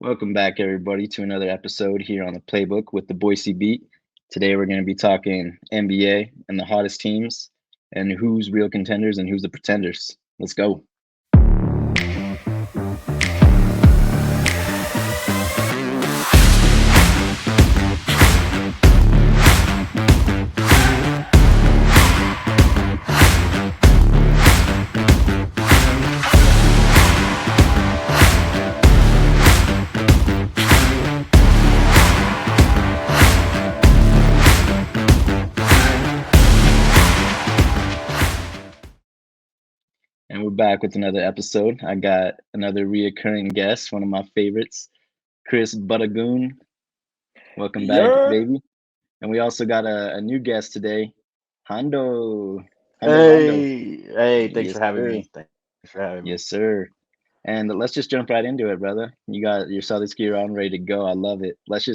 Welcome back, everybody, to another episode here on the Playbook with the Boise Beat. Today, we're going to be talking NBA and the hottest teams, and who's real contenders and who's the pretenders. Let's go. And we're back with another episode. I got another reoccurring guest, one of my favorites, Chris Buttagoon. Welcome back, Yeah. baby. And we also got a new guest today, Hondo. Hondo. Hey, thanks Yes, for having sir. me. Thanks for having me. Yes, sir. And let's just jump right into it, brother. You got your Celtics gear on, ready to go. I love it. Of Let's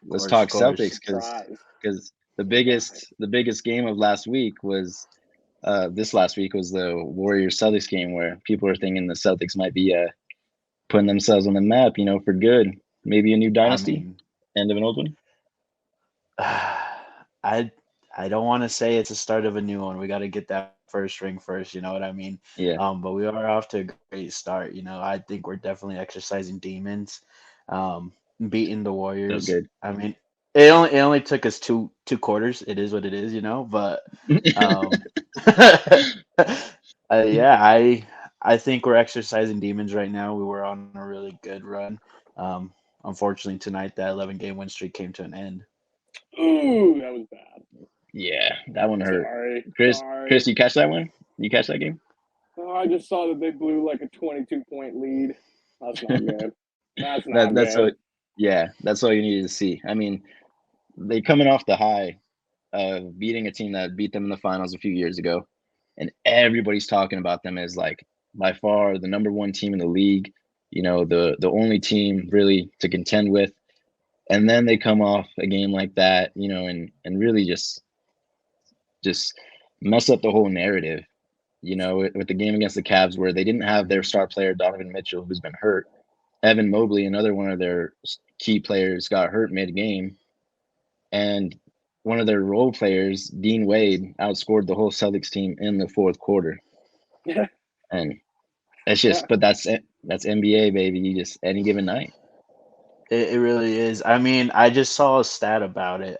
course, talk of course. Celtics Surprise. because the Surprise. biggest game of last week was this last week was the Warriors Celtics game where people are thinking the Celtics might be putting themselves on the map, for good. Maybe a new I dynasty, mean, end of an old one. I I don't want to say it's the start of a new one. We got to get that first ring first, you know what I mean? Yeah, But we are off to a great start. I think we're definitely exercising demons, um, beating the so Warriors. good. I mean, it only took us two quarters. It is what it is, but um, yeah, I think we're exercising demons right now. We were on a really good run. Um, Unfortunately, tonight that 11-game win streak came to an end. Ooh, that was bad. Yeah, that one hurt. Sorry. Chris, Sorry. you catch that one? You catch that game? Oh, I just saw that they blew like a 22-point lead. That's not good. That's that not that's all. good. Yeah, that's all you needed to see. I mean, they coming off the high of beating a team that beat them in the finals a few years ago, and everybody's talking about them as like by far the number one team in the league. The only team really to contend with, and then they come off a game like that, and really just mess up the whole narrative. With the game against the Cavs where they didn't have their star player Donovan Mitchell, who's been hurt. Evan Mobley, another one of their key players, got hurt mid-game, and one of their role players, Dean Wade, outscored the whole Celtics team in the fourth quarter. Yeah. And it's Yeah. just, but that's NBA, baby. You just any given night. It really is. I mean, I just saw a stat about it.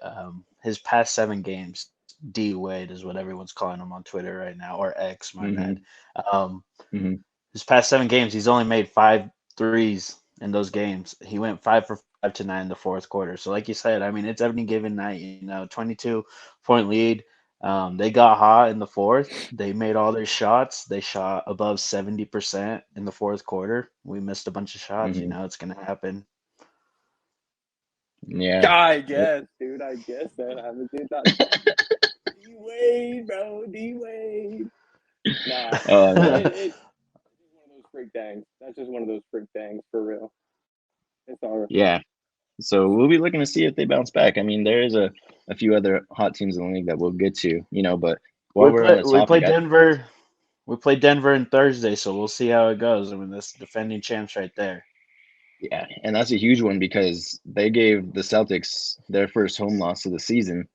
His past 7 games, D Wade is what everyone's calling him on Twitter right now, or X, my bad. Hmm. Um, Hmm. his past 7 games, he's only made five threes in those games. He went 5 for 5 tonight in the fourth quarter. So, like you said, I mean, it's every given night. 22-point lead. They got hot in the fourth. They made all their shots. They shot above 70% in the fourth quarter. We missed a bunch of shots. Hmm. It's gonna happen. Yeah. I guess, dude. I guess that happens. Dude, that D Wade, bro. D Wade. Nah. Oh It, no. it's one of those freak things. That's just one of those freak things for real. It's all right. Yeah. So we'll be looking to see if they bounce back. I mean, there is a few other hot teams in the league that we'll get to, but while We we're on play the we play topic, Denver. We play Denver on Thursday, so we'll see how it goes. I mean, that's defending champs right there. yeah, and that's a huge one because they gave the Celtics their first home loss of the season,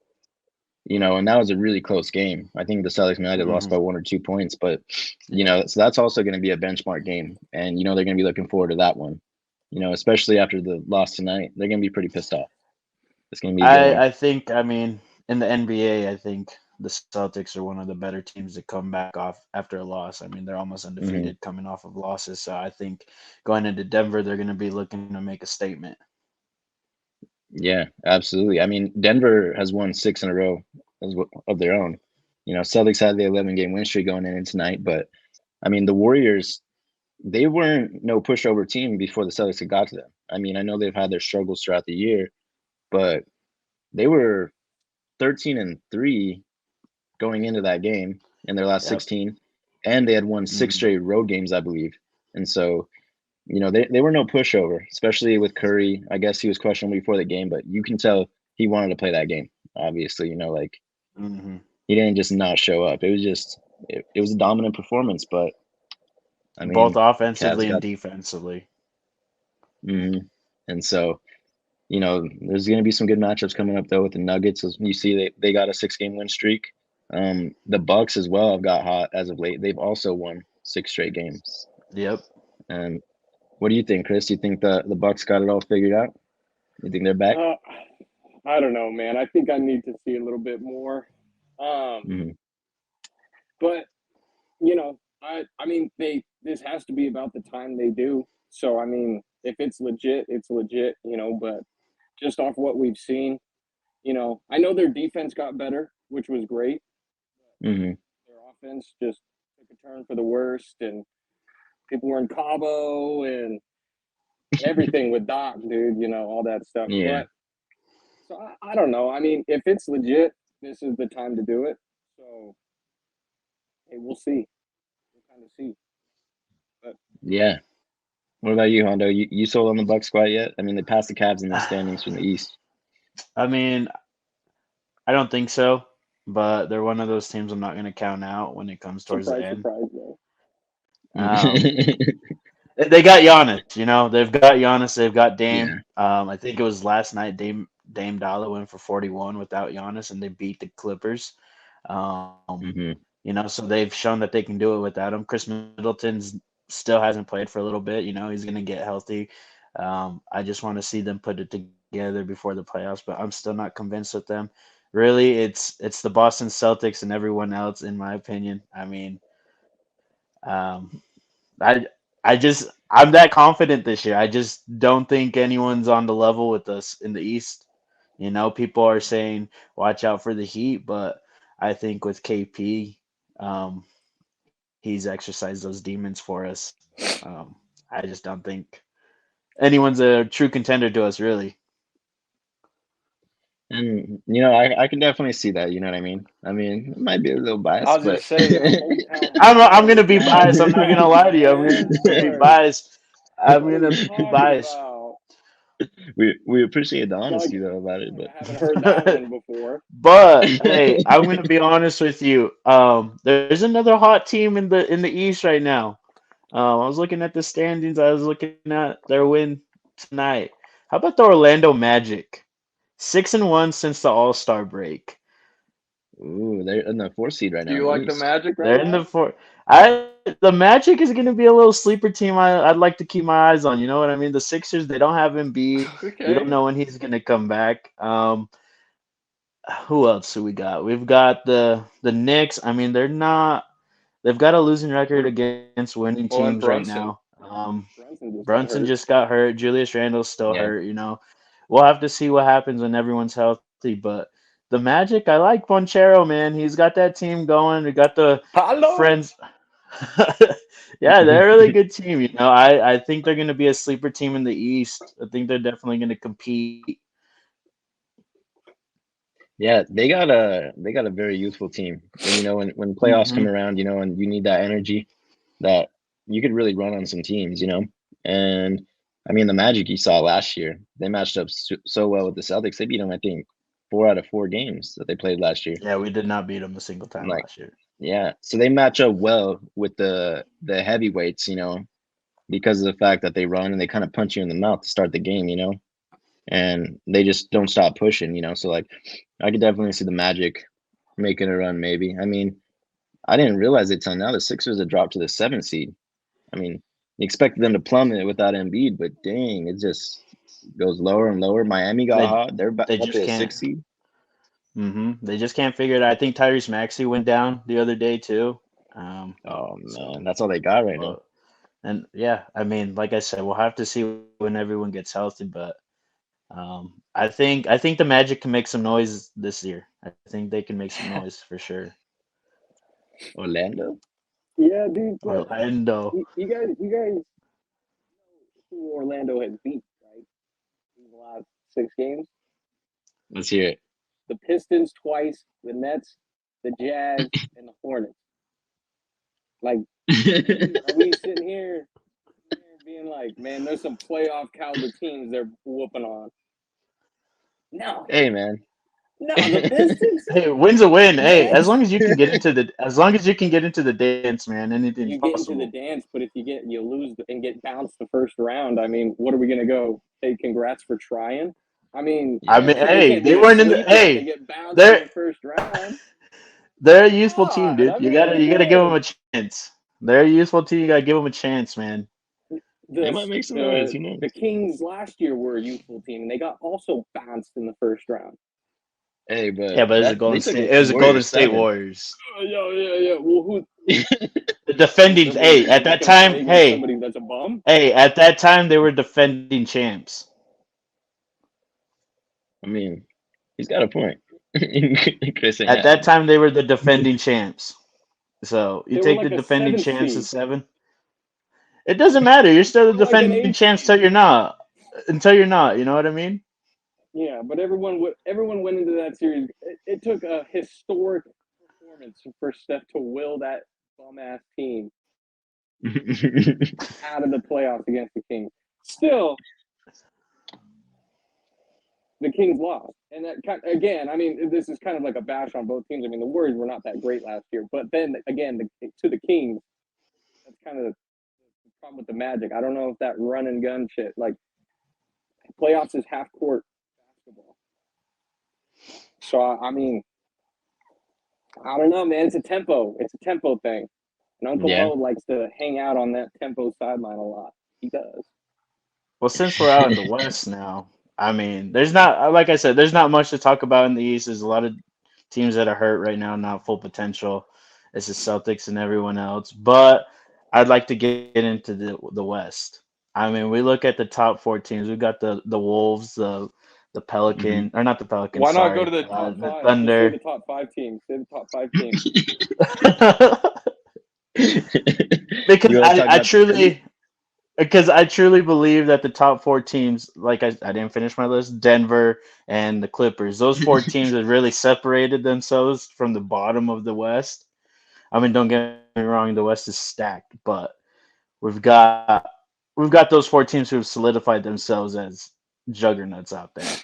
and that was a really close game. I think the Celtics might have lost Hmm. by 1 or 2 points, but so that's also going to be a benchmark game, and they're going to be looking forward to that one. Especially after the loss tonight, they're going to be pretty pissed off. It's going to be a good one. I think, I mean, in the NBA, I think the Celtics are one of the better teams to come back off after a loss. I mean, they're almost Hmm. undefeated coming off of losses. So I think going into Denver, they're going to be looking to make a statement. Yeah, absolutely. I mean, Denver has won 6 in a row of their own. Celtics had the 11-game win streak going in tonight, but I mean, the Warriors, they weren't no pushover team before the Celtics had got to them. I mean, I know they've had their struggles throughout the year, but they were 13-3 going into that game in their last Yep. 16, and they had won six Hmm. straight road games, I believe. And so, they were no pushover, especially with Curry. I guess he was questionable before the game, but you can tell he wanted to play that game. Obviously, like Hmm. he didn't just not show up. It was just it was a dominant performance, but I Both mean, offensively Cavs and got. defensively. Mhm. And so, there's going to be some good matchups coming up though with the Nuggets. As you see, they got a 6 game win streak. The Bucks as well have got hot as of late. They've also won 6 straight games. Yep. And what do you think, Chris? You think the Bucks got it all figured out? You think they're back? Uh, I don't know, man. I think I need to see a little bit more. Um, Hmm. but I mean, this has to be about the time they do. So I mean, if it's legit, it's legit. But just off what we've seen, I know their defense got better, which was great. Hmm. Their offense just took a turn for the worst, and people were in Cabo and everything with Doc, dude. All that stuff. Yeah. But so I don't know. I mean, if it's legit, this is the time to do it. So hey, we'll see. We'll kind of see. But Yeah. What about you, Hondo? You sold on the Bucks quite yet? I mean, they passed the Cavs in the standings from the East. I mean, I don't think so, but they're one of those teams I'm not going to count out when it comes towards the surprise, end. surprise, though. Um, they got Giannis, they've got Giannis, they've got Dame. Yeah. I think it was last night Dame Dollar went for 41 without Giannis, and they beat the Clippers. Um, Hmm. so they've shown that they can do it without him. Chris Middleton's still hasn't played for a little bit. He's going to get healthy. I just want to see them put it together before the playoffs, but I'm still not convinced with them. Really, it's the Boston Celtics and everyone else, in my opinion. I mean, um, I'm that confident this year. I just don't think anyone's on the level with us in the East. People are saying watch out for the Heat, but I think with KP, um, he's exercised those demons for us. I just don't think anyone's a true contender to us, really. And I can definitely see that. You know what I mean? I mean, it might be a little I biased, was gonna but say Hometown I'm boy, gonna be that's biased. I'm not gonna right, lie to you. I'm man. gonna be biased. I'm What are gonna you be talking biased. about? we appreciate the It's not like honesty though about it. I haven't heard that one before. But hey, I'm gonna be honest with you. There's another hot team in the East right now. I was looking at the standings. I was looking at their win tonight. How about the Orlando Magic? 6-1 since the All Star break. Ooh, they're in the 4th seed right Do now in you the like the East. Magic right They're in the now? four. The Magic is gonna be a little sleeper team. I'd like to keep my eyes on. You know what I mean? The Sixers, they don't have Embiid. We don't Okay. know when he's gonna come back. Who else do we got? We've got the Knicks. I mean, they're not. They've got a losing record against winning teams Well, right and now. Brunson. Brunson just got Brunson hurt. just got hurt. Julius Randle's still Yeah. hurt. We'll have to see what happens when everyone's healthy. But the Magic, I like Bonchero, man. He's got that team going. We got the Hello. friends. Yeah, they're a really good team. I think they're going to be a sleeper team in the East. I think they're definitely going to compete. Yeah, they got a very youthful team. And when playoffs Hmm. come around, and you need that energy that you could really run on some teams. And I mean the Magic you saw last year, they matched up so well with the Celtics. They beat them, I think, 4 out of 4 games that they played last year. Yeah, we did not beat them a single time Like, last year. yeah, so they match up well with the heavyweights, because of the fact that they run and they kind of punch you in the mouth to start the game. And they just don't stop pushing. So like, I could definitely see the Magic making a run. Maybe. I mean, I didn't realize it till now. The Sixers had dropped to the 7th seed. I mean, you expected them to plummet without Embiid, but dang, it just goes lower and lower. Miami got They hot. They're they up just to a can't. 6th seed. They just can't figure it out. I think Tyrese Maxey went down the other day too. Oh So, man, that's all they got right now. well, and yeah, I mean, like I said, we'll have to see when everyone gets healthy. But I think the Magic can make some noise this year. I think they can make some noise for sure. Orlando. Yeah, dude. But Orlando. you guys know who Orlando has beat, right? In the last 6 games, Let's hear it. the Pistons twice, the Nets, the Jazz, and the Hornets. Like, are we sitting here being like, man, there's some playoff caliber teams they're whooping on? No, Hey man, No, the Pistons. Hey, win's a win. Hey, Nets. as long as you can get into the dance, man, anything's You get into the possible. dance, but if you lose and get bounced the first round, I mean, what are we gonna go? Hey, congrats for trying. I mean, I Yeah. mean, they hey, can't they be weren't in the. asleep if they Hey, get bounced in they're the first round. they're a Come useful team, on, dude. I You gotta give them mean, a chance. They're a useful team. You gotta give them a chance, man. They the might make some noise. the Who knows? the Kings last year were a youthful team, and they got also bounced in the first round. Hey, but Yeah, but that they took It was the Golden Warriors State 7. Warriors. Yeah. Well, who? The defending. Hey, Are at they that gonna play time. against Hey, somebody that's a bum? hey, at that time they were defending champs. I mean, he's got a point. Chris ain't At that happy. time they were the defending champs. So you They were take the like a defending seventh champs at seed. 7. It doesn't matter. You're still the We're like an defending eighth champs seed. till you're not. Until you're not. You know what I mean? Yeah, but everyone went into that series. It took a historic performance for Steph to will that bum ass team out of the playoffs against the Kings. Still, the Kings lost, and again, I mean, this is kind of like a bash on both teams. I mean, the Warriors were not that great last year, but then again, to the Kings, that's kind of the problem with the Magic. I don't know if that run and gun shit, like playoffs is half court basketball. So I mean, I don't know, man. It's a tempo. It's a tempo thing. And Uncle Yeah. Mo likes to hang out on that tempo sideline a lot. He does. Well, since we're out in the West now, I mean, there's not, like I said, there's not much to talk about in the East. There's a lot of teams that are hurt right now, not full potential. It's the Celtics and everyone else. But I'd like to get into the West. I mean, we look at the top 4 teams. We've got the Wolves, the hmm Pelican, or not the Pelicans, Why not go to sorry, the top the five? Just say the Thunder. top five teams. Say the top five teams. Because You want to talk I about the East? truly Because I truly believe that the top 4 teams, like I didn't finish my list, Denver and the Clippers, those 4 teams have really separated themselves from the bottom of the West. I mean, don't get me wrong, the West is stacked, but we've got we've got those 4 teams who have solidified themselves as juggernauts out there.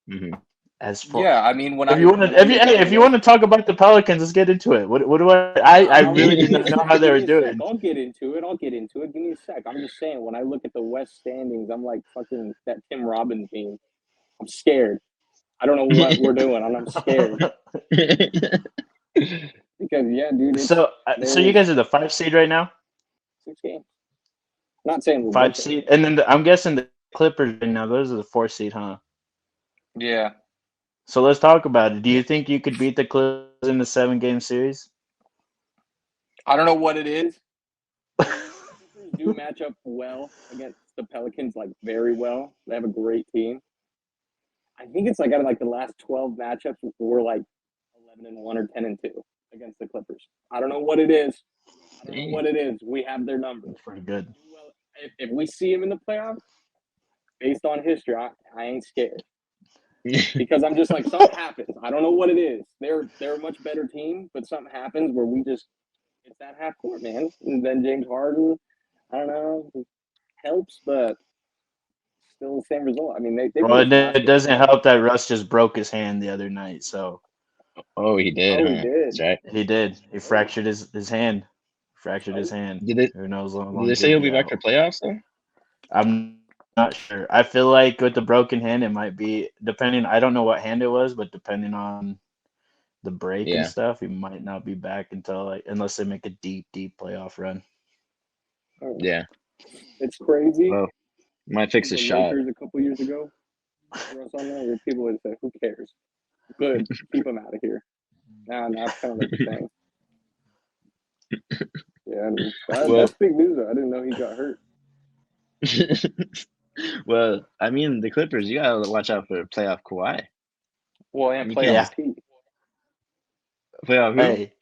hmm As for Yeah, I mean, if you want to, when I look at the if you want West, to talk about the Pelicans, let's get into it. What do I I really will did give me not a know sec. how they Give were me a sec. doing. I'll get into it. I'll get into it. Give me a sec. I'm just saying, when I look at the West standings, I'm like fucking that Tim Robbins team. I'm scared. I don't know what we're doing, and I'm scared because yeah, dude, it's So you there's guys are the 5 seed right now. 6 games. Not saying we'll get 5 seed, and then I'm guessing the Clippers right now. Those are the 4 seed, huh? there. Yeah, So let's talk about it. Do you think you could beat the Clippers in the 7 game series? I don't know what it is. Clippers do match up well against the Pelicans, like very well. They have a great team. I think it's like out of like the last 12 matchups, we're like 11-1 or 10-2 against the Clippers. I don't know what it is. I don't know Damn. what it is. We have their numbers. That's pretty good. Well, if we see them in the playoffs, based on history, I ain't scared because I'm just like something happens. I don't know what it is. They're a much better team, but something happens where we just it's that half court, man. And then James Harden, I don't know, helps, but still the same result. I mean, they Well, won this last it game. doesn't help that Russ just broke his hand the other night. So Oh, he did, Oh, he huh? did. That's right. he did. He Oh, fractured his hand. Fractured his oh, hand. Did it? Who knows how Did long they say he'll he'll be be back for out. playoffs though? I'm not sure. I feel like with the broken hand, it might be depending. I don't know what hand it was, but depending on the break and Yeah. stuff, he might not be back until like unless they make a deep playoff run. oh. Yeah. It's crazy. Well, might fix With his the shot. Lakers a couple years ago, throw us on there. People would say, "Who cares? Good, keep him out of here." Now it's kind of like a thing. Yeah, and Well, that's big news. Though. I didn't know he got hurt. well, I mean, the Clippers, you gotta watch out for playoff Kawhi. Well, And and you can't playoff Yeah. just P, playoff who? Hey,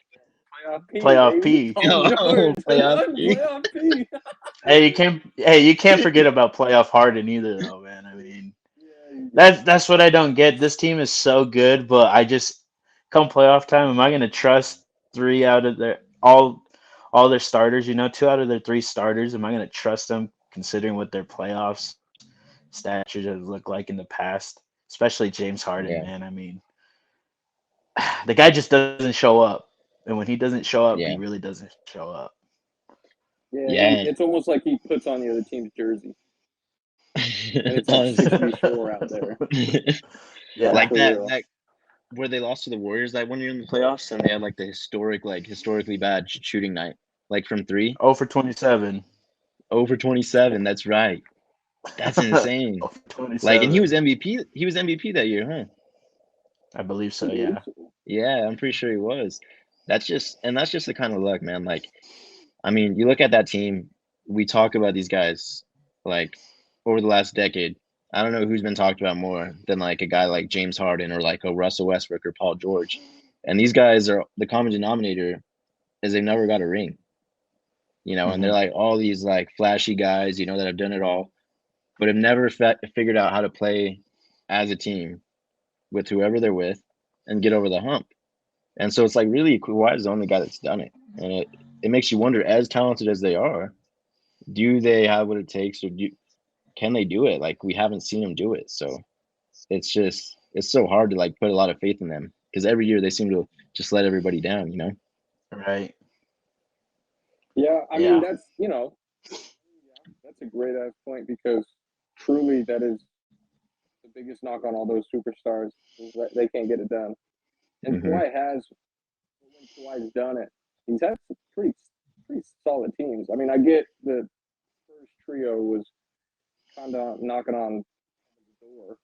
playoff P, playoff baby. P. Paul Oh, George, playoff P. playoff P. Hey, you can't forget about playoff Harden either, though, man. I mean, Yeah, that's what I don't get. This team is so good, but I just come playoff time, am I gonna trust 3 out of their all their starters? 2 out of their 3 starters. Am I gonna trust them considering what their playoffs stature has looked like in the past? especially James Harden, Yeah, man. I mean, the guy just doesn't show up. And when he doesn't show up, he yeah, really doesn't show up. Yeah, yeah. it's almost like he puts on the other team's jersey, and it's like Honestly, 64 out there. Like Yeah. like for that real. that where they lost to the Warriors that 1 year in the playoffs, and they had like the historically bad shooting night, like from three, 0 for 27. over 27. That's right. That's 0 insane. for Like, and he was 27. MVP. He was MVP that year, huh? I believe I so, believe yeah. so. Yeah, I'm pretty sure he was. That's just the kind of luck, man. Like, I mean, you look at that team. We talk about these guys like over the last decade. I don't know who's been talked about more than like a guy like James Harden or like a Russell Westbrook or Paul George. And these guys are the common denominator is they've never got a ring, and they're Hmm. like all these like flashy guys, that have done it all, but have never figured out how to play as a team with whoever they're with and get over the hump. And so it's like really Kawhi is the only guy that's done it. And it makes you wonder, as talented as they are, do they have what it takes or can they do it? Like we haven't seen them do it. So it's so hard to like put a lot of faith in them because every year they seem to just let everybody down. Right. Yeah, I mean Yeah. that's a great ass point because truly that is the biggest knock on all those superstars is that they can't get it done. And Hmm. When Kawhi's done it, he's had some pretty solid teams. I mean, I get the first trio was kind of knocking on the door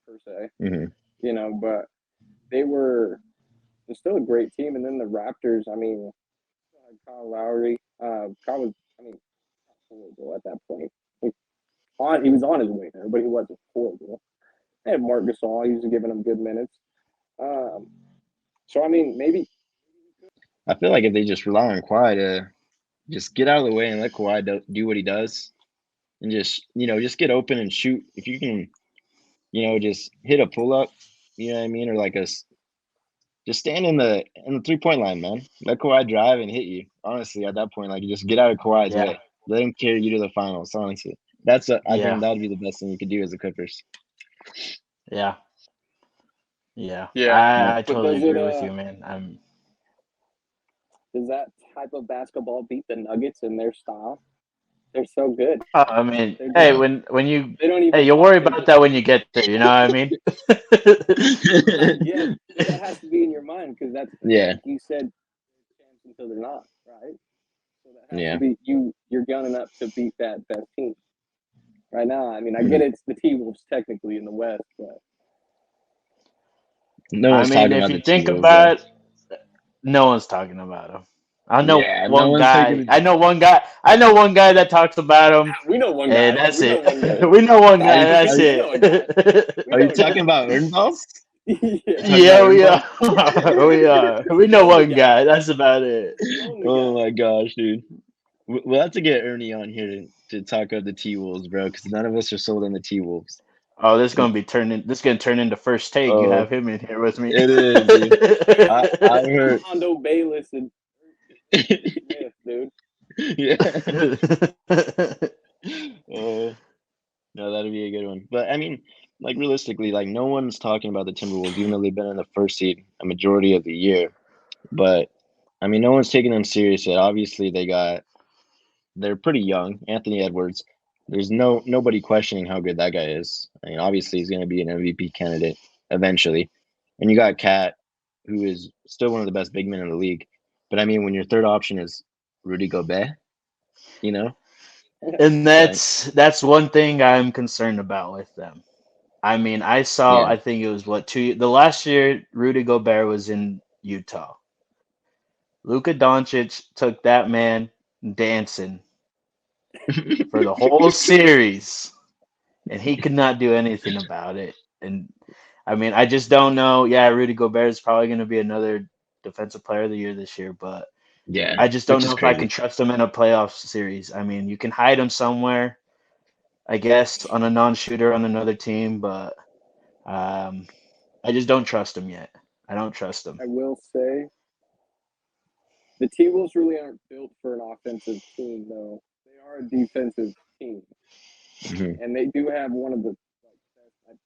per se, Hmm. but they were still a great team. And then the Raptors, I mean, Kyle Lowry, Kyle was, I mean, horrible at that point. He was on his way there, but he wasn't horrible. They had Mark Gasol; he was giving them good minutes. Um, so I mean, maybe I feel like if they just rely on Kawhi to just get out of the way and let Kawhi do what he does and just get open and shoot. If you can, just hit a pull up, you know what I mean, or like just stand in the 3 point line, man. Let Kawhi drive and hit you. Honestly, at that point, like just get out of Kawhi's Yeah. way. Let him carry you to the finals. Honestly, I think Yeah. that would be the best thing you could do as the Clippers. Yeah. Yeah. yeah. Yeah. I But totally agree with you, man. I'm does that type of basketball beat the Nuggets in their style? They're so good. I mean, They're just hey, Yeah. when you they don't hey, even you'll talk. worry They about just that when you get there, you know what I mean? I guess, but that has to be in your mind because that's Yeah. like you said, champs until they're not, right? So that has to Yeah. be you're gunning up to beat that best team right now. I mean, I get Mhm. it's the T Wolves technically in the West, but No I one's mean, talking if about you the T think Wolves though. about it, no one's talking about him. I know Yeah, no one one's taking guy. the. I know one guy. I know one guy that talks about him, we know one and guy. that's We know it. one guy. We know one Are guy. you are That's you, We know a guy. it. We are you know a talking guy. about Ernballs? Yeah. Talking about Yeah, we Ernballs? are. We are. We The know only one guy. guy. That's about it. The only Oh guy. my gosh, dude. We'll have to get Ernie on here to talk of the T Wolves, bro, because none of us are sold on the T Wolves. Oh, this gonna turn into first take. You Oh, have him in here with me. it is, dude. Hey, I heard. Hondo Bayless and Smith, dude. Yeah. Oh, no, that'd be a good one. But I mean, like realistically, like no one's talking about the Timberwolves, even though they've been in the first seed a majority of the year. But I mean, no one's taking them serious yet. Obviously, they're pretty young. Anthony Edwards. There's nobody questioning how good that guy is. I mean, obviously he's going to be an MVP candidate eventually. And you got Cat, who is still one of the best big men in the league. But I mean, when your third option is Rudy Gobert, you know, And like that's one thing I'm concerned about with them. I mean, yeah, I think it was the last year Rudy Gobert was in Utah. Luka Doncic took that man dancing for the whole series, and he could not do anything about it. And I mean, I just don't know. Yeah, Rudy Gobert is probably going to be another Defensive Player of the Year this year, but yeah, I just don't which know is if I can crazy. trust him in a playoff series. I mean, you can hide him somewhere, I guess, on a non-shooter on another team, but um, I just don't trust him yet. I don't trust him. I will say the T Wolves really aren't built for an offensive team, though. They are a defensive team, Hmm. and they do have one of the like, best.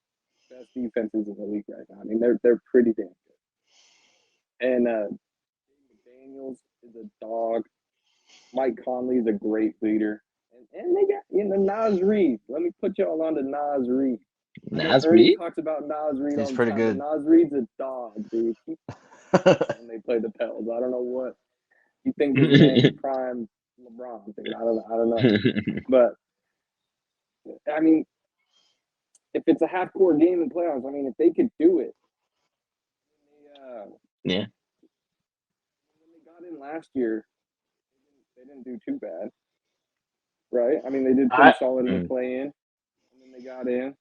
best defenses in the league right now. I mean, they're pretty damn good. And Daniels is a dog. Mike Conley is a great leader. And they got Nas Reed. Let me put y'all on to Nas Reed. I know Nas Ernie Reed? talks about Nas Reed He's all the pretty time, but good. Nas Reed's a dog, dude. When they play the Pels, I don't know what you think this man's prime LeBron thing. I don't know. But I mean, if it's a half court game in playoffs, I mean, if they could do it, Yeah. when they got in last year, they didn't do too bad, right? I mean, they did pretty I solid in the Mm. play in, and then they got in.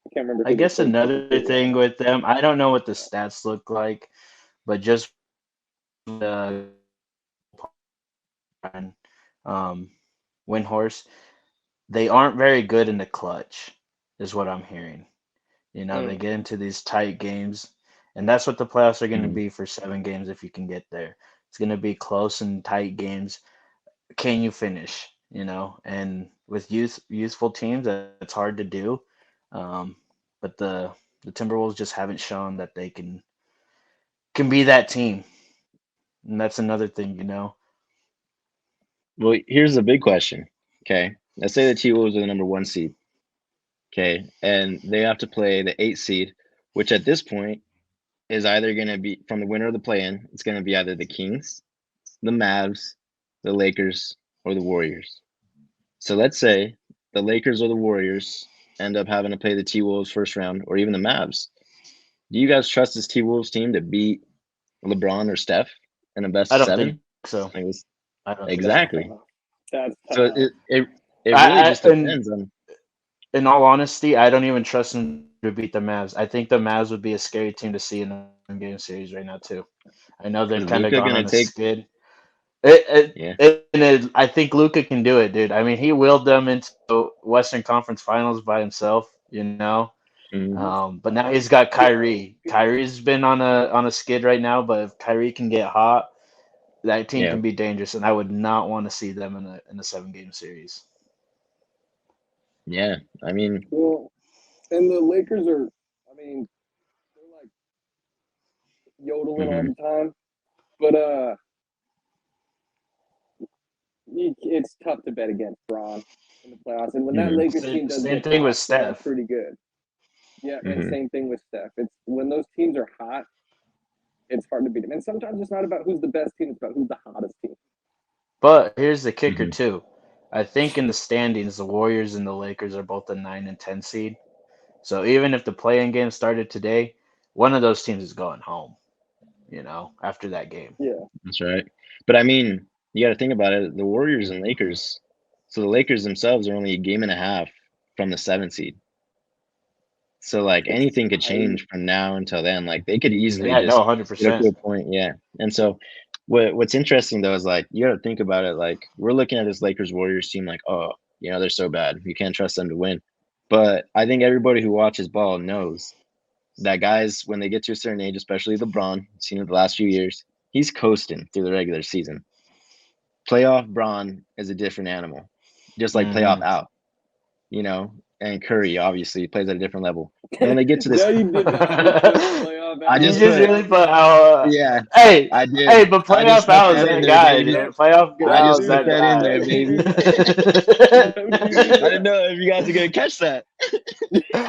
I can't remember I who they guess played another technically thing last. with them, I don't know what the stats look like, but just the um, win horse, they aren't very good in the clutch, is what I'm hearing. You know, they Mm. get into these tight games, and that's what the playoffs are going to Mm. be for 7 games if you can get there. It's going to be close and tight games. Can you finish? You know, and with youthful teams, that's hard to do. Um, but the Timberwolves just haven't shown that they can be that team, and that's another thing. You know, Well, here's the big question. Okay. Let's say the T Wolves are the number 1 seed. Okay. And they have to play the 8 seed, which at this point is either going to be from the winner of the play in, it's going to be either the Kings, the Mavs, the Lakers, or the Warriors. So let's say the Lakers or the Warriors end up having to play the T Wolves first round, or even the Mavs. Do you guys trust this T Wolves team to beat LeBron or Steph in a best I of don't think seven? so. Like this, I don't think That's so. exactly. tough. That's So tough. it really I just and depends on. in all honesty, I don't even trust them to beat the Mavs. I think the Mavs would be a scary team to see in a 7 game series right now too. I know they've Is kind of Luca gone on gonna a take? skid. Yeah. I think Luca can do it, dude. I mean, he willed them into Western Conference Finals by himself, you know. Hmm. But now he's got Yo, Kyrie. Kyrie's been on a skid right now, but if Kyrie can get hot, that team Yeah. can be dangerous, and I would not want to see them in a 7 game series. Yeah. I mean. well, and the Lakers are. I mean, they're like yodeling all Hmm. the time, but it's tough to bet against Braun in the playoffs. And when that Hmm. Lakers Same, team does same get thing with hot, they are Steph. pretty good. Yeah, and Hmm. same thing with Steph. It's when those teams are hot, it's hard to beat them. And sometimes it's not about who's the best team; it's about who's the hottest team. But here's the kicker Hmm. too. I think in the standings, the Warriors and the Lakers are both a 9 and 10 seed. So even if the play-in game started today, one of those teams is going home. You know, after that game. Yeah, That's right. But I mean, you got to think about it. The Warriors and Lakers. So the Lakers themselves are only a game and a half from the 7 seed. So like it's anything could tight. change from now until then. Like they could easily Yeah, no, just hundred get up to percent. a point, yeah. And so what's interesting though is like you got to think about it. Like we're looking at this Lakers Warriors team, like they're so bad, you can't trust them to win. But I think everybody who watches ball knows that guys when they get to a certain age, especially LeBron, seen it the last few years, he's coasting through the regular season. Playoff Braun is a different animal, just like playoff Hmm. out, and Curry obviously plays at a different level. And when they get to No, this, you did not just put playoff I out You just on just put, really Braun, put dude. how. yeah, Hey, I did. hey, but I just playoff stuck out is that in that there, guy, baby. dude. No, Playoff I out just is do stuck that that in not. guy. there, Don't you baby. do that. Don't you do I didn't that. know if you guys are gonna catch that.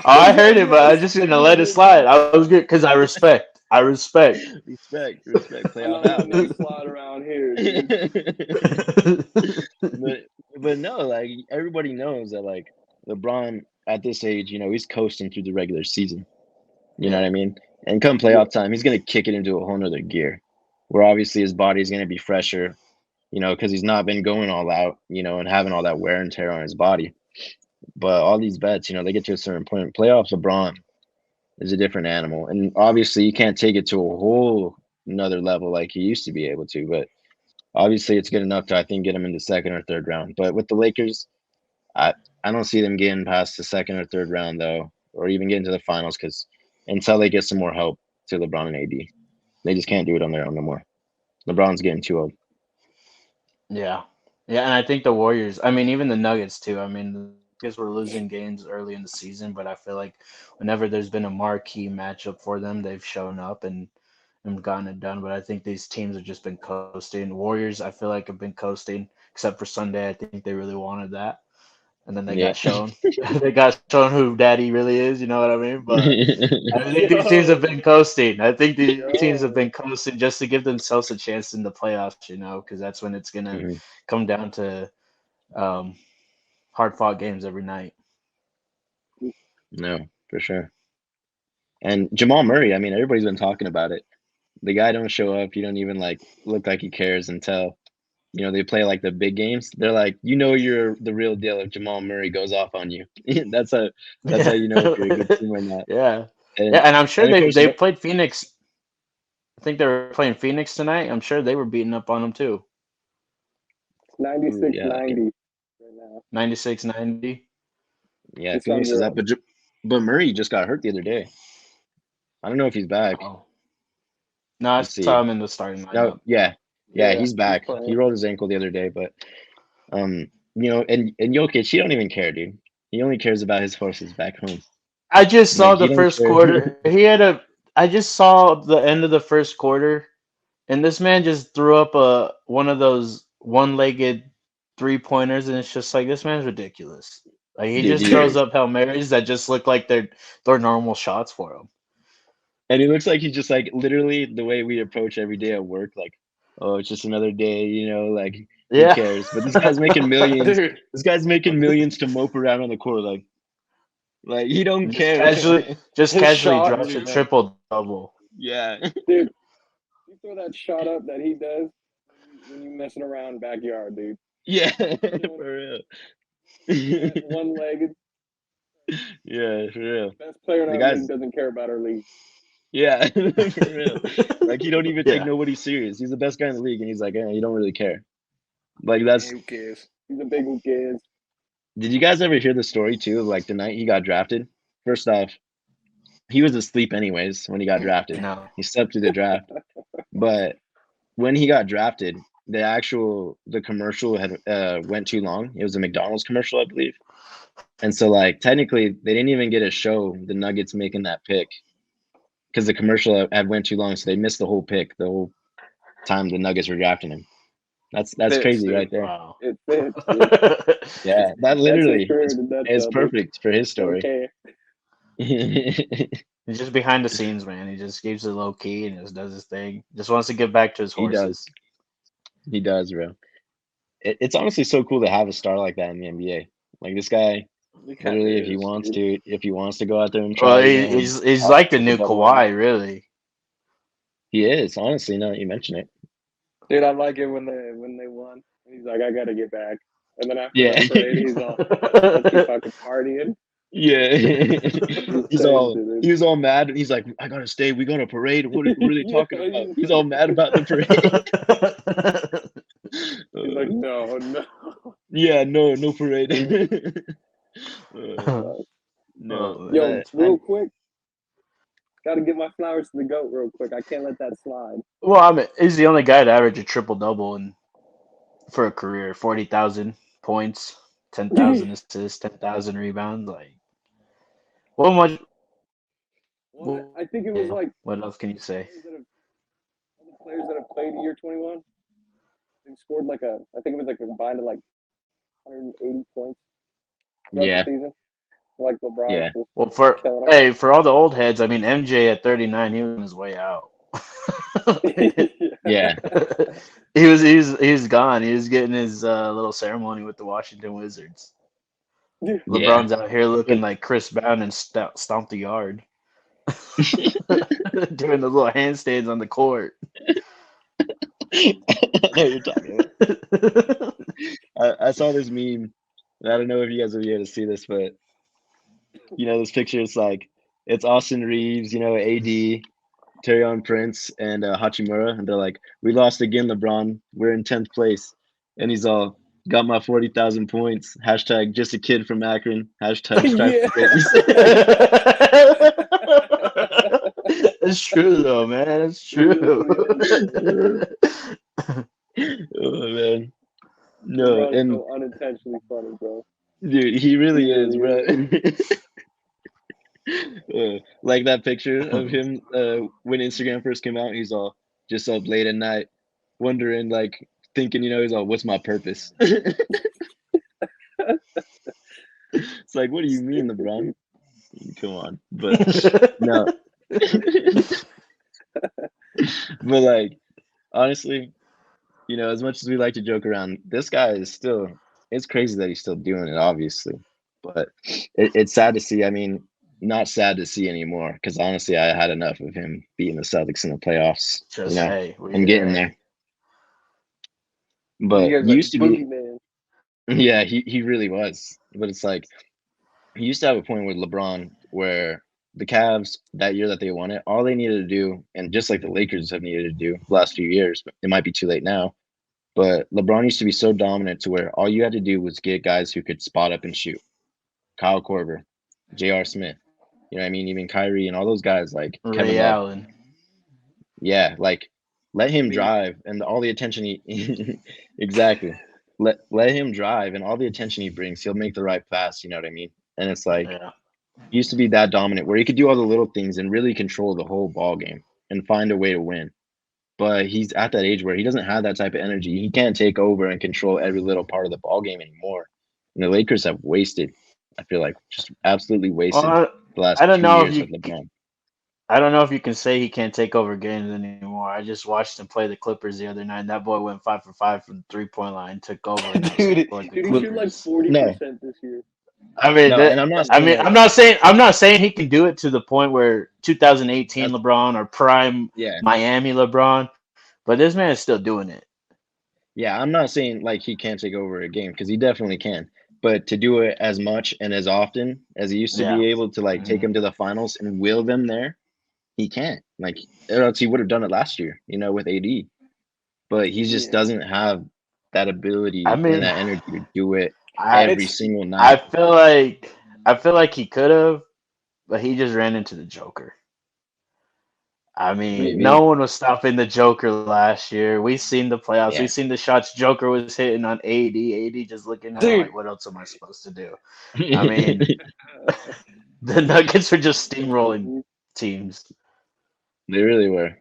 Oh, I heard it, but I Yes, was just gonna you let it did slide. not. I was good because I respect. I respect. Respect, I'm playoff not out, letting that baby. slide around here, dude. but but no, like everybody knows that like LeBron at this age, he's coasting through the regular season. You know Yeah. what I mean? And come Yeah, playoff time, he's gonna kick it into a whole nother gear. Where obviously his body's gonna be fresher, because he's not been going all out, and having all that wear and tear on his body. But all these bets, they get to a certain point. Playoffs, LeBron is a different animal, and obviously you can't take it to a whole another level like he used to be able to. But obviously, it's good enough to I think get him into second or third round. But with the Lakers, I I don't see them getting past the second or third round though, or even getting to the finals because until they get some more help to LeBron and AD, they just can't do it on their own no more. LeBron's getting too old. Yeah. Yeah, and I think the Warriors. I mean, even the Nuggets too. I mean, Rockets were losing games early in the season, but I feel like whenever there's been a marquee matchup for them, they've shown up and gotten it done. But I think these teams have just been coasting. Warriors, I feel like, have been coasting, except for Sunday. I think they really wanted that, and then they Yeah. got shown. They got shown who Daddy really is. You know what I mean? But I think these teams have been coasting. I think these teams have been coasting just to give themselves a chance in the playoffs. Because that's when it's gonna Mhm. come down to um, hard fought games every night. No, for sure. And Jamal Murray, I mean, everybody's been talking about it. The guy don't show up. He don't even like look like he cares until they play like the big games. They're like, you're the real deal if Jamal Murray goes off on you. that's how that's how Yeah, you know if you're a good team or not. yeah, yeah. And And I'm sure and of they course, they played Phoenix. I think they were playing Phoenix tonight. I'm sure they were beating up on them too. 96 yeah, 90 right now. 96-90. yeah, It's Phoenix is unreal. up, but Murray just got hurt the other day. I don't know if he's back. Oh no, I Let's saw see. him in the starting No, lineup. yeah, he's He's back. He playing. rolled his ankle the other day, but and Jokic, he don't even care, dude. He only cares about his horses back home. I just saw Like he the don't first care. quarter. I just saw the end of the first quarter, and this man just threw up one of those one-legged three-pointers, and it's just like this man's ridiculous. Like he Dude, just he throws is. up Hail Marys that just look like they're normal shots for him. And he looks like he's just like literally the way we approach every day at work, like, oh, it's just another day, like who Yeah. cares? But this guy's making millions. Dude, This guy's making millions to mope around on the court, like he don't Just care. just his casually shot, drops Really a don't. triple double. Yeah. dude, you throw that shot up that he does when you messing around backyard, dude. Yeah, Doing for real. that one-legged. Yeah, for real. Best player in The our league guy's doesn't care about our league. yeah, for real. Like he don't even take Yeah. nobody serious. He's the best guy in the league, and he's like, you don't really care. Like Yeah, that's. who cares? He's a big who cares. Did you guys ever hear the story too? Of, like the night he got drafted. First off, he was asleep anyways when he got drafted. No. He slept through the draft. But when he got drafted, the commercial had went too long. It was a McDonald's commercial, I believe. And so like technically they didn't even get to show the Nuggets making that pick because the commercial had went too long. So they missed the whole pick, the whole time the Nuggets were drafting him. That's Fits, crazy dude. right there. Wow. It fits, dude. Yeah, that That's his literally career is, in a is nutshell, dude. perfect for his Don't story. care. He's just behind the scenes, man. He just keeps it low key and just does his thing. Just wants to get back to his He does. horses. He does, bro. It's honestly so cool to have a star like that in the NBA. Like this guy, It kinda literally, is, dude. if he wants to go out there and Well, try, and he's have a like the triple new double right now, Kawhi, really. he is. Honestly, now that you mention it, Dude, I like it when they won. He's like, I gotta get back. And then after yeah, the parade, he's all, let's keep fucking partying. yeah. He's crazy, dude. He was all mad. He's like, I gotta stay. We got a parade. What are they Yeah, talking about? He's all mad about the parade. he's like, no. Yeah, no parade. No, Oh, Yo, real quick, gotta give my flowers to the GOAT real quick. I can't let that slide. well, I mean, he's the only guy to average a triple double for a career. 40,000 points, 10,000 assists, 10,000 rebounds. Like, what much? Well, I think it was like What else can you say? players that have played year 21. They scored I think it was like a combined of like 180 points throughout yeah, the season. Like LeBron. yeah. Well, killing it. for all the old heads, I mean, MJ at 39, he was on his way out. Yeah. He's gone. He was getting his little ceremony with the Washington Wizards. LeBron's out here looking like Chris Brown and stomp the yard, doing the little handstands on the court. I know what you're talking about. I saw this meme. I don't know if you guys will be able to see this, but this picture is like it's Austin Reeves, AD, Terrion Prince, and Hachimura, and they're like, "We lost again, LeBron. We're in 10th place," and he's all, "Got my 40,000 points. Hashtag just a kid from Akron. Hashtag strive for greatness." It's true though, man. It's true. Oh man, no, LeBron's and so unintentionally funny, bro. Dude, he He really is, really bro. is. Like that picture of him when Instagram first came out, he's all just up late at night, wondering, like thinking, he's all, "What's my purpose?" It's like, what do you mean, Stupid, LeBron? dude. Come on, but no, but like honestly, as much as we like to joke around, this guy is still. It's crazy that he's still doing it, obviously, but it's sad to see. I mean, not sad to see anymore because honestly, I had enough of him beating the Celtics in the playoffs. Just hey, And getting there. You But guys he like used to be, boogeyman. yeah, he really was. But it's like he used to have a point with LeBron where the Cavs that year that they won it, all they needed to do, and just like the Lakers have needed to do the last few years, but it might be too late now. But LeBron used to be so dominant to where all you had to do was get guys who could spot up and shoot. Kyle Korver, J.R. Smith, you know what I mean? Even Kyrie and all those guys like Kevin Ray Love. Allen. Yeah, like let him Me. drive and all the attention he exactly. Let him drive and all the attention he brings, he'll make the right pass, you know what I mean? And it's like Yeah. he used to be that dominant where he could do all the little things and really control the whole ball game and find a way to win. But he's at that age where he doesn't have that type of energy. He can't take over and control every little part of the ball game anymore. And the Lakers have wasted, I feel like, just absolutely wasted Well, the last I don't 2 know if years of you. LeBron. I don't know if you can say he can't take over games anymore. I just watched him play the Clippers the other night. And that boy went 5 for 5 from the 3 point line, took over and dude, outscored the dude, he Well, shoot like Clippers. 40% this year. I mean, no, and I'm not I saying mean, like, I'm not saying he can do it to the point where 2018 that's LeBron or prime yeah. Miami LeBron, but this man is still doing it. Yeah, I'm not saying like he can't take over a game because he definitely can. But to do it as much and as often as he used to Yeah. be able to like take Mhm. them to the finals and will them there, he can't. Like or else he would have done it last year, with AD. But he just Yeah. doesn't have that I ability and mean, that energy to do it I And every it's single I night. feel like he could have, but he just ran into the Joker. I mean, no Maybe. one was stopping the Joker last year. We've seen the playoffs. We've Yeah. seen the shots Joker was hitting on AD. AD just looking at him like, dude. what else am I supposed to do? I They mean, the Nuggets were just steamrolling teams. really were.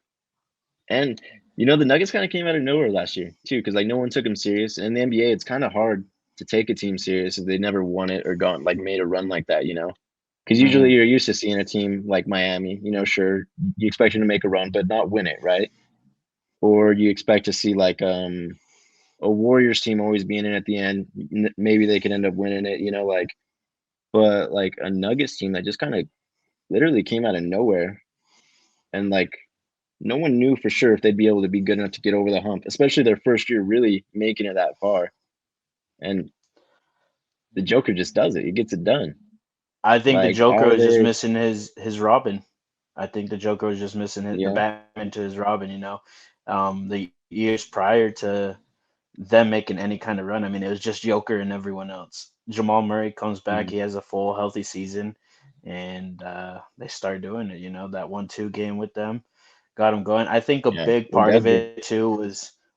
And the Nuggets kind of came out of nowhere last year too, because like no one took them serious. And in the NBA, it's kind of hard to take a team serious if they never won it or gone like made a run like that. Because usually Mhm. you're used to seeing a team like Miami, sure, you expect them to make a run, but not win it, right? Or you expect to see like a Warriors team always being in at the end. Maybe they could end up winning it, like. But like a Nuggets team that just kind of literally came out of nowhere, and like no one knew for sure if they'd be able to be good enough to get over the hump, especially their first year really making it that far. And the Joker just does it. He gets it done. I think the Like Joker was just Holiday, missing his Robin. I think the Joker was just missing the yeah. Batman to his Robin. The years prior to them making any kind of run, I mean, it was just Joker and everyone else. Jamal Murray comes back. Mhm. He has a full healthy season, and they start doing it. That 1-2 game with them got him going. I think a Yeah. big Well, part of Denver. it too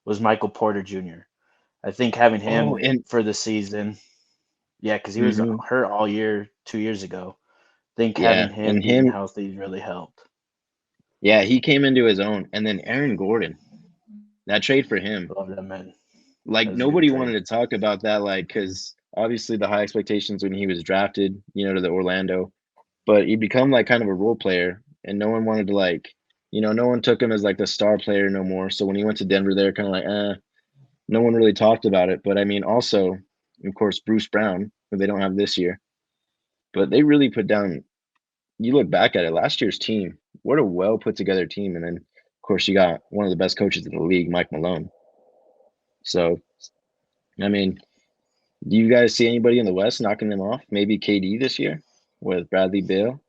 was Michael Porter Jr. I think having Oh, him and for the season, yeah, because he was hmm hurt all year 2 years ago. Think yeah, having him and being him, healthy really helped. yeah, he came into his own. And then Aaron Gordon, that trade for him, Love that man. That like was a good nobody wanted trade. to talk about that, like, because obviously the high expectations when he was drafted, to the Orlando, but he become like kind of a role player, and no one wanted to like, no one took him as like the star player no more. So when he went to Denver, they're kind of like, no one really talked about it. But I mean, also, of course, Bruce Brown, who they don't have this year, but they really put down. You look back at it, last year's team, what a well put together team, and then of course you got one of the best coaches in the league, Mike Malone. So I mean, do you guys see anybody in the West knocking them off? Maybe KD this year with Bradley Beal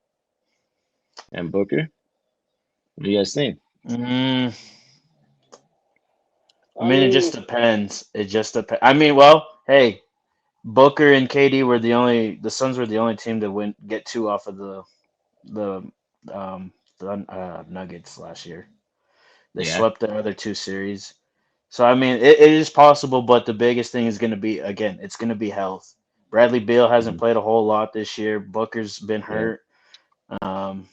and Booker. What do you guys think? Mm, I I mean, it just mean, depends. It just depends. I mean, well, hey, Booker and KD were the Suns were the only team to get two off of the um Nuggets last year. They Yeah. swept the other two series. So I mean, it is possible, but the biggest thing is going to be again, it's going to be health. Bradley Beal hasn't Mhm. played a whole lot this year. Booker's been Yeah. hurt. Um,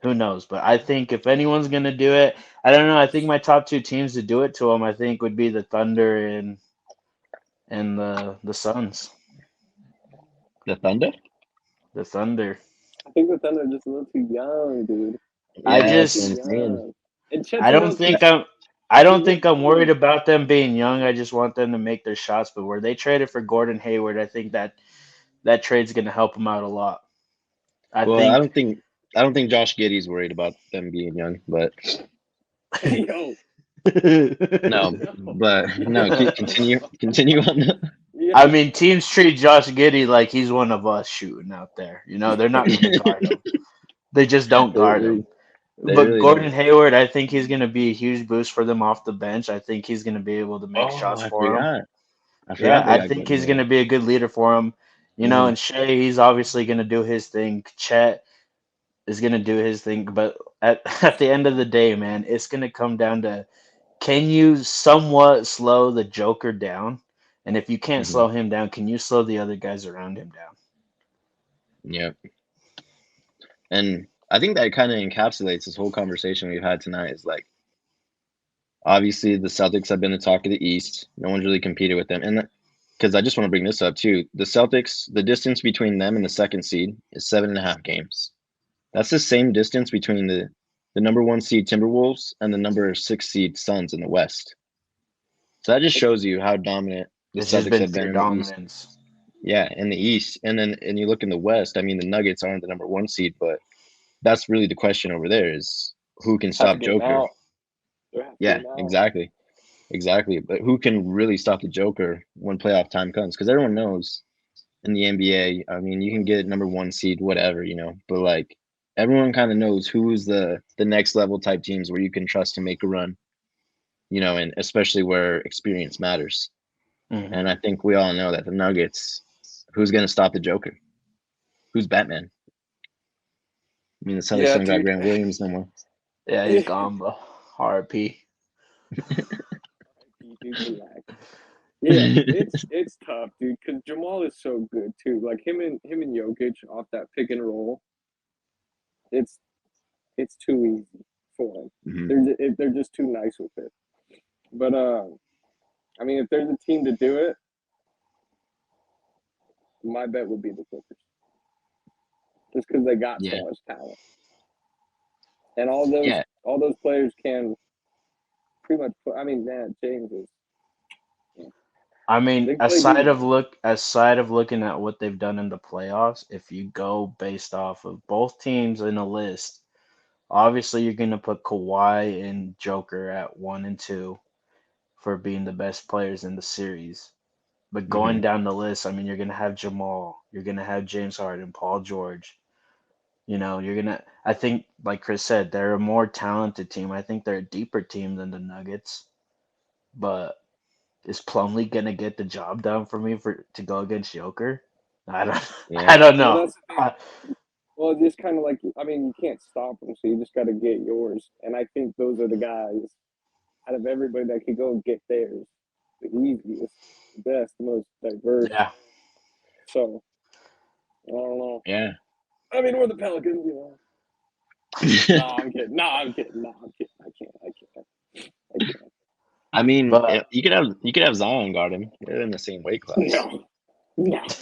who knows? But I think if anyone's gonna do it, I don't know. I think my top two teams to do it to him, I think, would be the Thunder and the Suns. The Thunder? The Thunder. I think the Thunder are just a little too young, dude. A I Yeah, little that's what too I'm just saying. young. And Chet's I a don't rookie. think I'm I He's don't think rookie I'm worried too. about them being young. I just want them to make their shots. But where they traded for Gordon Hayward, I think that trade's gonna help them out a lot. I Well, I think don't think I don't think Josh Giddey's worried about them being young, but Yo, no, yo, but no, yo, continue on. I yo. mean, teams treat Josh Giddey like he's one of us shooting out there. They're not going to guard him. They just don't They guard him. really, they But really don't. Gordon Hayward, I think he's going to be a huge boost for them off the bench. I think he's going to be able to make Oh, shots for them. I Yeah, forgot they I got think Gordon he's going Hayward. to be a good leader for him. Hmm. And Shea, he's obviously going to do his thing. Chet is going to do his thing. But at the end of the day, man, it's going to come down to can you somewhat slow the Joker down? And if you can't Hmm. slow him down, can you slow the other guys around him down? Yeah, and I think that kind of encapsulates this whole conversation we've had tonight. Is like obviously the Celtics have been the talk of the East. No one's really competed with them, and because I just want to bring this up too, the Celtics, the distance between them and the second seed is 7.5 games. That's the same distance between the number one seed Timberwolves and the number six seed Suns in the West. So that just shows you how dominant the It's just Celtics been have been pure in the East. dominance. Yeah, in the East, and you look in the West. I mean, the Nuggets aren't the number one seed, but that's really the question over there: is who can Have to stop get him Joker? out. They have to get Yeah, him out. exactly, exactly. But who can really stop the Joker when playoff time comes? Because everyone knows in the NBA. I mean, you can get number one seed, whatever, but like everyone kind of knows who's the next level type teams where you can trust to make a run, and especially where experience matters. Hmm. And I think we all know that the Nuggets, who's going to stop the Joker? Who's Batman? I mean, the Celtics Yeah, don't got dude. Grant Williams no more. Yeah, he's gone, bro. RP. Dude, relax. Yeah, it's tough, dude. Because Jamal is so good too. Like him and Jokic off that pick and roll. It's it's too easy for them. Hmm. They're just too nice with it. But I mean, if there's a team to do it, my bet would be the Clippers, just because they got so Yeah, much talent, and all those players can pretty much. I mean, man, James is. I mean, They can play defense. aside of looking at what they've done in the playoffs, if you go based off of both teams in a list, obviously you're gonna put Kawhi and Joker at 1 and 2 for being the best players in the series. But hmm going down the list, I mean, you're gonna have Jamal, you're gonna have James Harden, Paul George. I think, like Chris said, they're a more talented team. I think they're a deeper team than the Nuggets. But is Plumlee gonna get the job done for me for to go against Joker? I don't, yeah, I don't Well, know. that's the thing. Well, just kind of like I mean, you can't stop them, so you just got to get yours. And I think those are the guys out of everybody that could go and get theirs, the easiest, the best, the most diverse. Yeah, So I don't know. yeah. I mean, we're the Pelicans, you know. No, I'm kidding. No, I'm kidding. No, I'm kidding. I can't. I can't. I can't. I mean, but you could have Zion guard him. They're in the same weight class. No, no,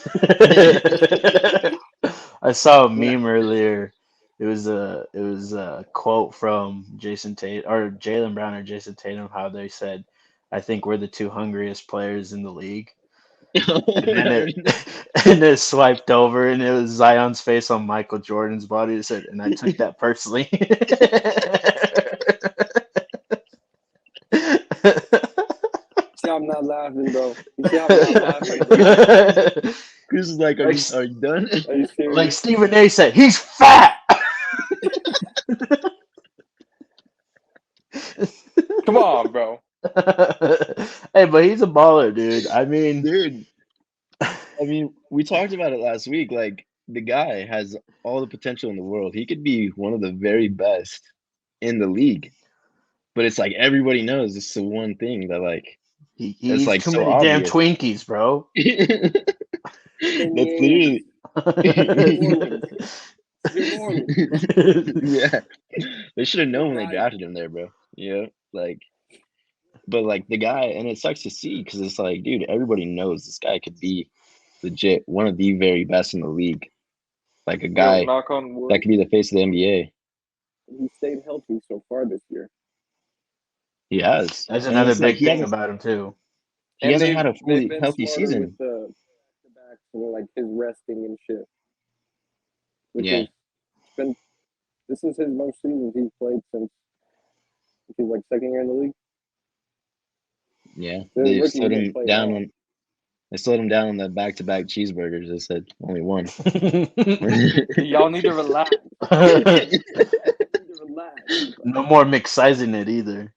I saw a no. meme earlier. It was a quote from Jason Tate or Jalen Brown or Jason Tatum how they said, "I think we're the two hungriest players in the league." And then I it heard that. and it swiped over and it was Zion's face on Michael Jordan's body. It said, and I took that personally. See, I'm not laughing, bro. You see, I'm not laughing, bro. Chris is like, like are you done? Are you like serious? Stephen A said, he's fat. Come on, bro. Hey, but he's a baller, dude. I mean, Dude, I mean, we talked about it last week. Like, the guy has all the potential in the world. He could be one of the very best in the league. But it's like everybody knows it's the one thing that like he it's eats like too so many damn obvious. Twinkies, bro. That's literally. New Orleans. New Orleans. Yeah, they should have known when they Right. drafted him there, bro. Like, but like the guy, and it sucks to see because it's like, dude, everybody knows this guy could be legit one of the very best in the league. Like a Yo, guy knock on that wood. could be the face of the NBA. He stayed healthy so far this year. He has, That's and another it's like big thing about him too. he And hasn't had a they've fully been healthy smarter season. with the backs and like his resting and shit. Which Yeah. is been this is his most seasons he's played since he's like second year in the league. Yeah, The they rookies slowed don't him play down well. on. They slowed him down on the back-to-back cheeseburgers. They said only one. Y'all need to relax. You need to relax. No more mixizing it either.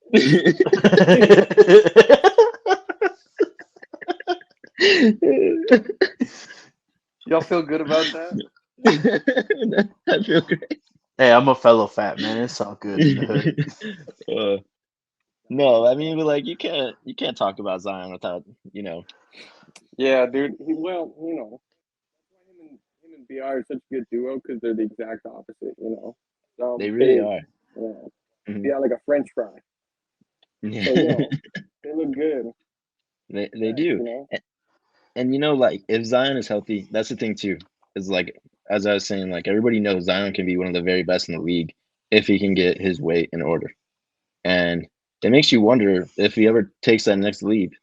Y'all feel good about that? I feel great. Hey, I'm a fellow fat man. It's all good in the hood. No, I mean, but like you can't talk about Zion without Yeah, dude. Well, that's why him and Bi are such a good duo because they're the exact opposite. they really Big. are. Bi like a French fry. Yeah. So they look good. They do. And like if Zion is healthy, that's the thing too. Is like as I was saying, like everybody knows Zion can be one of the very best in the league if he can get his weight in order. And it makes you wonder if he ever takes that next leap.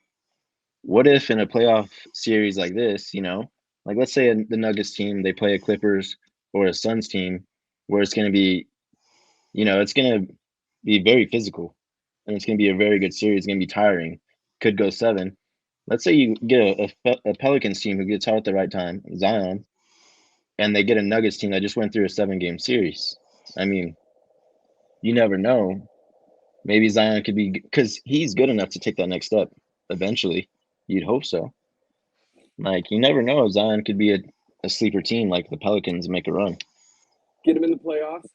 What if in a playoff series like this, like let's say the Nuggets team, they play a Clippers or a Suns team where it's going to be, it's going to be very physical and it's going to be a very good series. It's going to be tiring. Could go 7. Let's say you get a Pelicans team who gets hot at the right time, Zion, and they get a Nuggets team that just went through a 7-game series. I mean, you never know. Maybe Zion could be because he's good enough to take that next step eventually. You'd hope so. Like you never know, Zion could be a sleeper team like the Pelicans and make a run. Get him in the playoffs.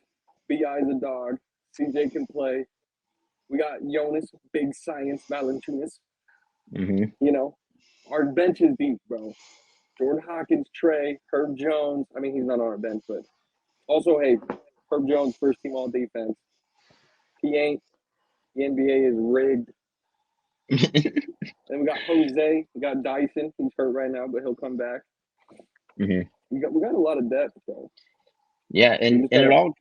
Bi's a dog. CJ can play. We got Jonas, big science, Valanciunas. Our bench is deep, bro. Jordan Hawkins, Trey, Herb Jones. I mean, he's not on our bench, but also, hey, Herb Jones, first team all defense. He ain't. The NBA is rigged. Then we got Jose. We got Dyson. He's hurt right now, but he'll come back. We got a lot of depth, bro. Yeah, and it all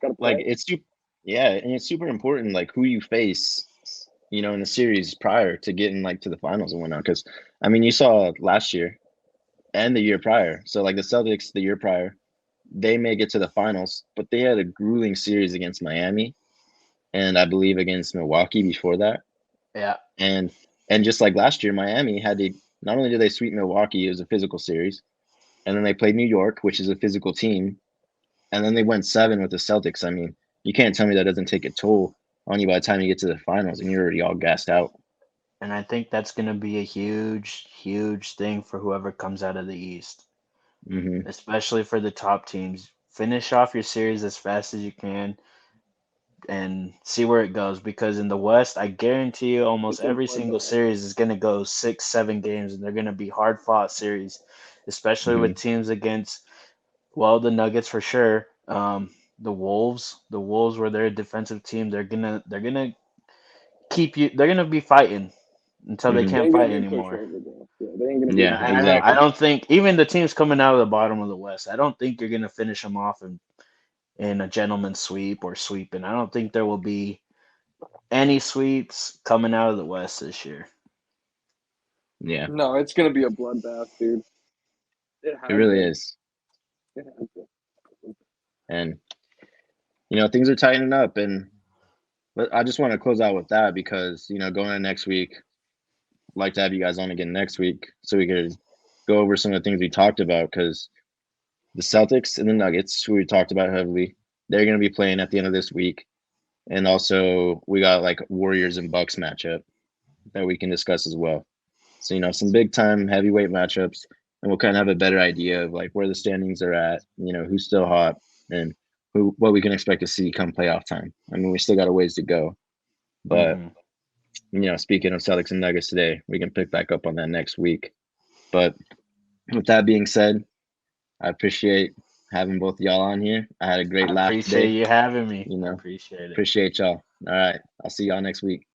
gotta like play. it's super important like who you face, in the series prior to getting like to the finals and whatnot. Because I mean, you saw last year and the year prior. So like the Celtics the year prior, they may get to the finals, but they had a grueling series against Miami, and I believe against Milwaukee before that. Yeah. And just like last year, Miami had to not only did they sweep Milwaukee, it was a physical series, and then they played New York, which is a physical team, and then they went 7 with the Celtics. I mean, you can't tell me that doesn't take a toll on you by the time you get to the finals and you're already all gassed out. And I think that's going to be a huge, huge thing for whoever comes out of the East, especially for the top teams. Finish off your series as fast as you can and see where it goes. Because in the West, I guarantee you almost every single series is going to go 6, 7 games, and they're going to be hard fought series, especially with teams against, well, the Nuggets for sure. The Wolves were their defensive team. They're gonna keep you. They're gonna be fighting until they They can't ain't gonna fight be a anymore. pushover, bro. Yeah, they ain't gonna be. Yeah, And exactly. I don't think even the teams coming out of the bottom of the West. I don't think you're gonna finish them off in a gentleman's sweep or sweeping. I don't think there will be any sweeps coming out of the West this year. Yeah, No, it's gonna be a bloodbath, dude. It it really been. is. It has been. And things are tightening up, and but I just want to close out with that because going into next week, I'd like to have you guys on again next week so we could go over some of the things we talked about because the Celtics and the Nuggets, who we talked about heavily, they're going to be playing at the end of this week. And also, we got like Warriors and Bucks matchup that we can discuss as well. So, some big time heavyweight matchups, and we'll kind of have a better idea of like where the standings are at, who's still hot, and what we can expect to see come playoff time. I mean, we still got a ways to go. But, speaking of Celtics and Nuggets today, we can pick back up on that next week. But with that being said, I appreciate having both y'all on here. I had a great I laugh appreciate today. you having me. You know, Appreciate it. appreciate y'all. All right. I'll see y'all next week.